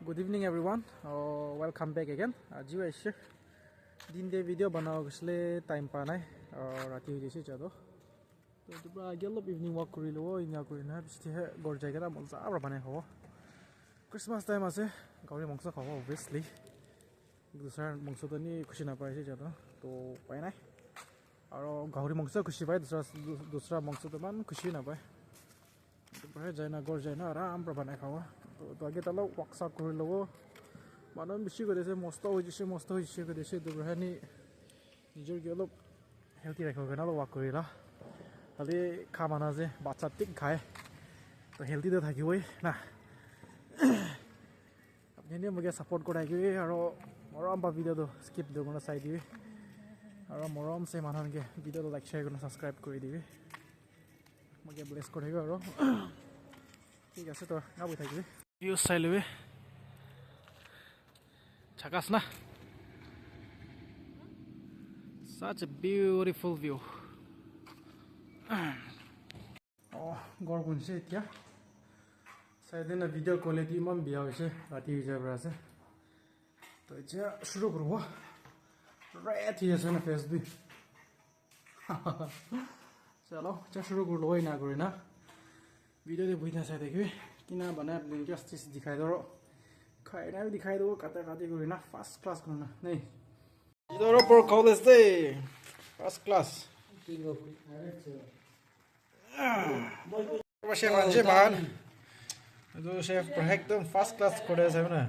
Good evening everyone. Welcome back again. As you see, दिन दे video बनाओ इसलिए time पाना है और राती हुई जैसे चलो तो जब आगे लो इवनिंग वॉक करी लो इन्हें करी ना बिस्ते है गोर जाएगा ना मंसा अब बने हो क्रिसमस टाइम आसे गाँव मंसा खाओ obviously दूसरा मंसा तो नहीं खुशी ना पाए चलो तो पाए ना और गाँव मंसा खुशी पाए दूसरा मंसा तो मान खुशी ना पाए तो पाए जाए ना गोर जाए ना आराम पर बने खाओ तो आगे तलो वर्कशॉप करी लो মানুহ বেছি কৰিছে মস্ত হৈছে কৰিছে দুবৰহানি নিজৰ কি অলপ হেলথি ৰাখিব কাৰণে অলপ ৱাক কৰিলা খালি খা মানা যে বাচ্চা ঠিক খায় তো হেলথিতে থাকিবই না আপুনি মোক ছাপোৰ্ট কৰাই দিবি আৰু মৰম বা ভিডিঅ'টো স্কিপ দিবলৈ চাই দিবি আৰু মৰম চে মানুহকে ভিডিঅ'টো লাইক শ্বেয়াৰ কৰি ছাবস্ক্ৰাইব কৰি দিবি মোক ব্লেছ কৰি থাকিব আৰু ঠিক আছে তো গাবই থাকিবি ভিউজ চাই ল'বি Chakas na. Such a beautiful view. Oh, gor kunse tia. Sayede na video quality man biya hoise rati hoise brase. To echa shuru karo. Red hi ase na face bi. Chalo, cha shuru kar lo na kori na. Video de buina sai dekhi. Kina bana blink justice dikhai do. खाना भी दिखाई दो काटे काटे करी ना first class करना नहीं इधर ऊपर कॉलेज दे फर्स्ट क्लास शेफ अंजे बाहर तो शेफ एकदम फर्स्ट क्लास करे है ना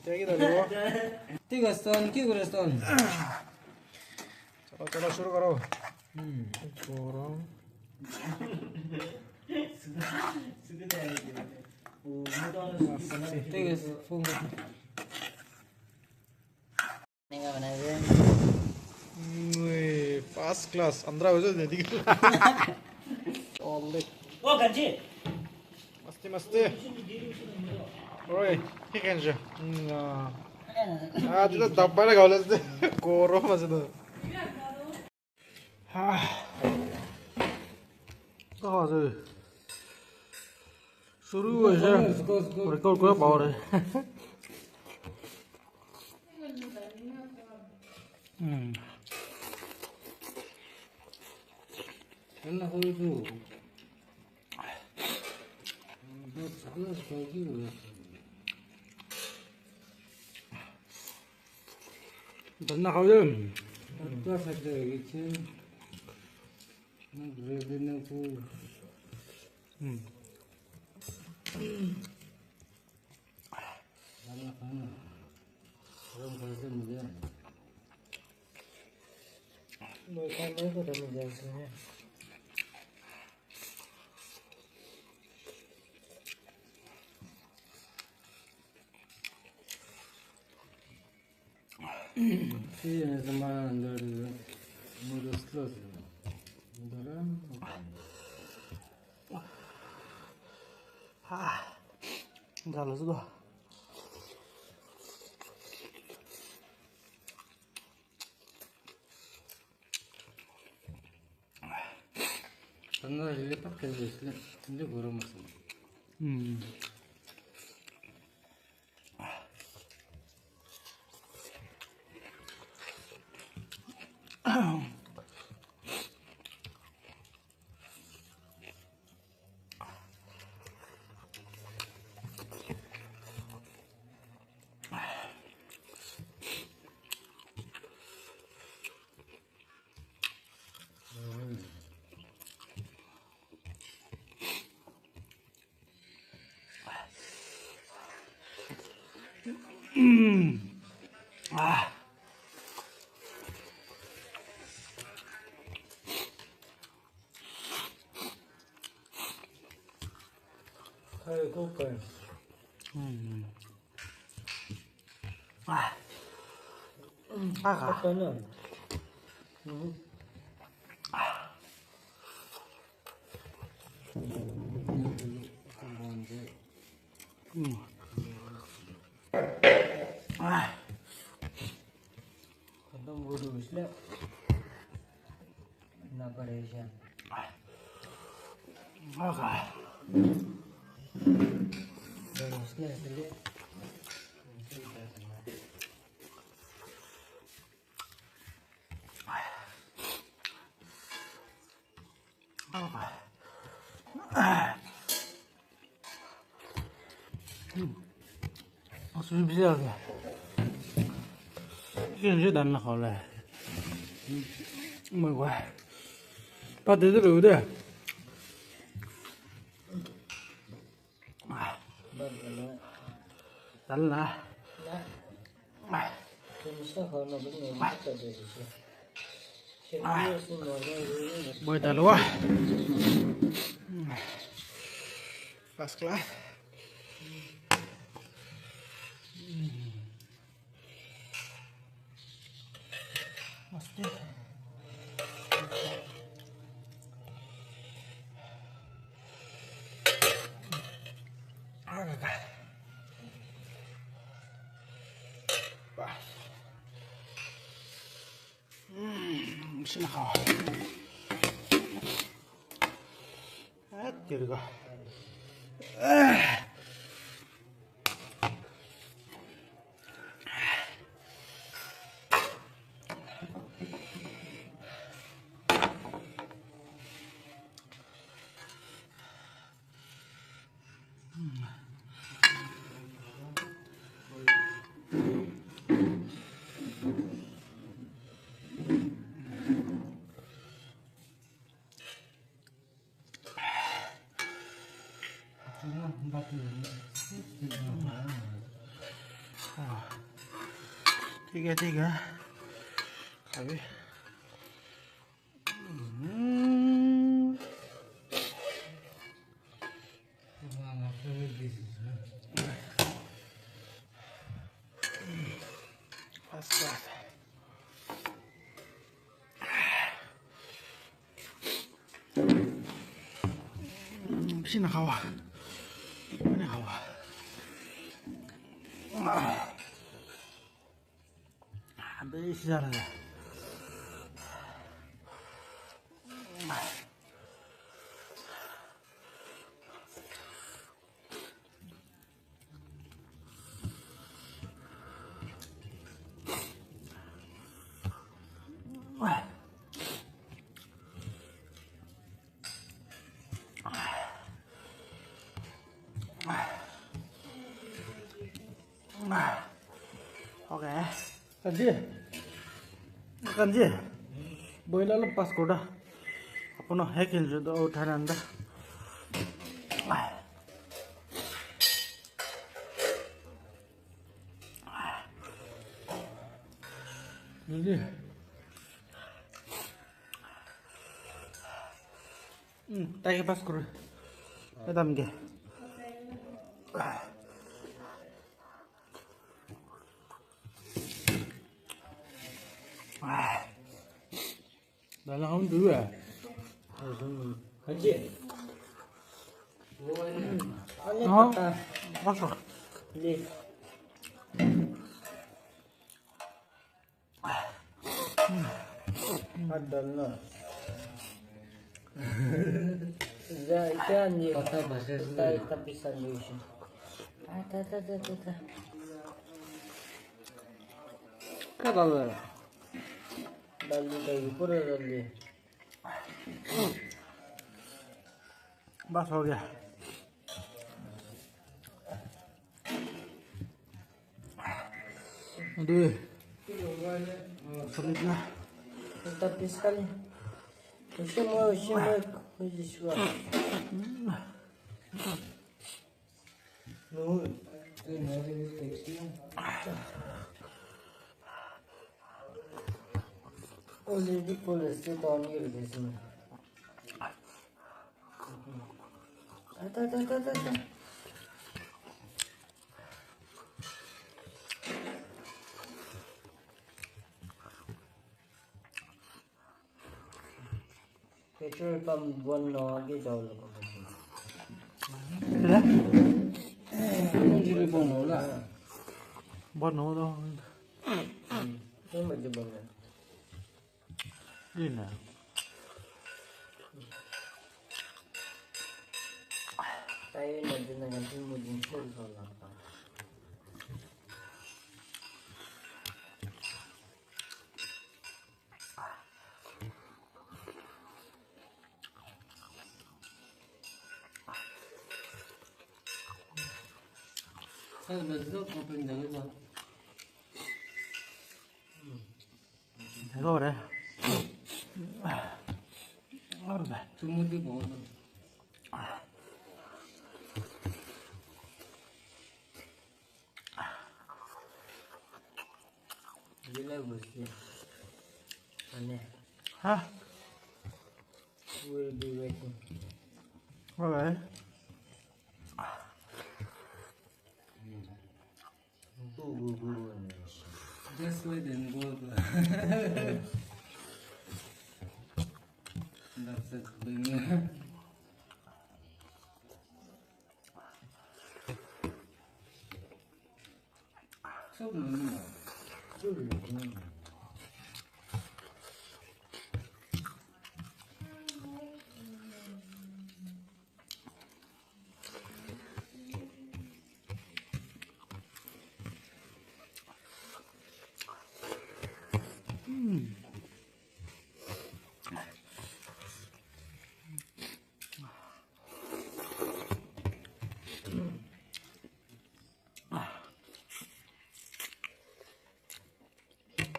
देखिए तो ठीक है स्टोन क्यों करे स्टोन चलो चलो शुरू करो करो ठीक है फोन फर्स्ट क्लास अंदर हो जाए देखिए ओ गंजी मस्ती मस्ती ओए ठीक है जो आज तो डब्बा ना खाओ लेते कोरो मजे तो हाँ तो आज शुरू हो जाए रिकॉर्ड करो पावर है ना हो तो दो चॉकलेट खाओगी धन्ना खाओ जाए क्या फायदा है कि ना ग्रेवी ना को खाना खाना गरम करके मुझे मैं खाने को तो मुझे ऐसे है ये ज़माना अंदर मुझे स्लोस अंदर हाँ झालं सुद्धा अंदर ले पक्के इसलिए ले गरम मसाला Go for apa nih? Kadang bodoh islah, nak beresan. Suy bây giờ cái này đàn là khó này, mệt quá, bắt được rồi đấy, đàn là, bơi ta luôn, first class. Mesti. Agak. Bah. Sini kau. Jadi kau. Tiga kali. Sini kawa. Ini kawa. Habis jalan. Oke, kanji, boiler lepas kuda. Apa no hekin sudah udah anda. Jadi, tay pas kuda. Dalam ke. Dalam kamu dulu ya? Haji. Oh, masuk. Ini. Adalah. Ikan ni. Kita bisa nyusun. Ada. Kalau Dali kayu pura dali. बस हो गया aduh sulit lah Tapi sekali. Semua khusus. Nuh. Oleh di polis itu tahun ini di sini. Ada. Petrol pump buat lagi jauh lebih. sudah Jadi buat lah. buat no dong Ini macam mana? ini nah Tayo na din ang ating mo din cellphone lang pa. Saan ba ito? Open na ito. 이거 그래. 그래. Tumuti po ito. Gila gusto. Ano? 아, We'll be waiting. 그래. Just wait and go to. That's it. So,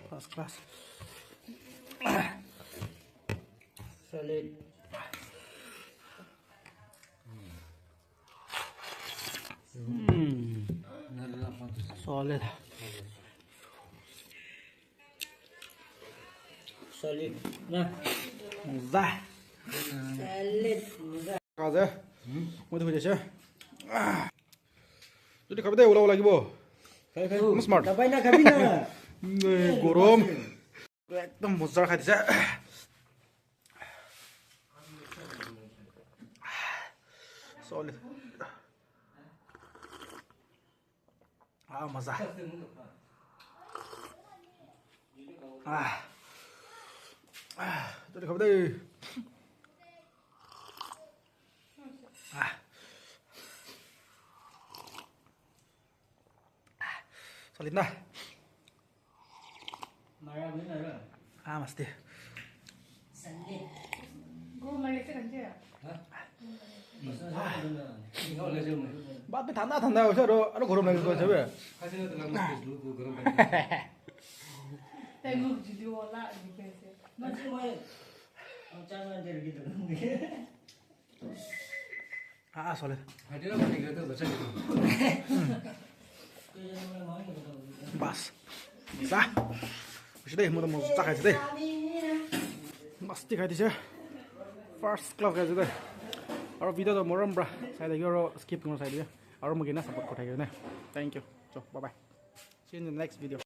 First class. solid. Solid. Solid. Na. 무자. Solid. 가자. 어디 보자. যদি খাবে দে ওলাব লাগিব smart Kabay na, kabay na. গরম একদম মজাৰ খাই দিছে solid মজা যদি খাবে দে solid na Marami na rin. masti Solid. बात में ठंडा ठंडा हो सर अरे गरम लागेको छ बे solid बस जा उसले म त मजा खाइछु दे मस्ती खाइदिछ फर्स्ट क्लास खाइछु दे अरू भिडियो त मरम ब्रा चाहिँदैन अरू स्किप गर्नु चाहिँदैन अरू म किन सपोर्ट पठाइदियो नि thank you so bye see in the next video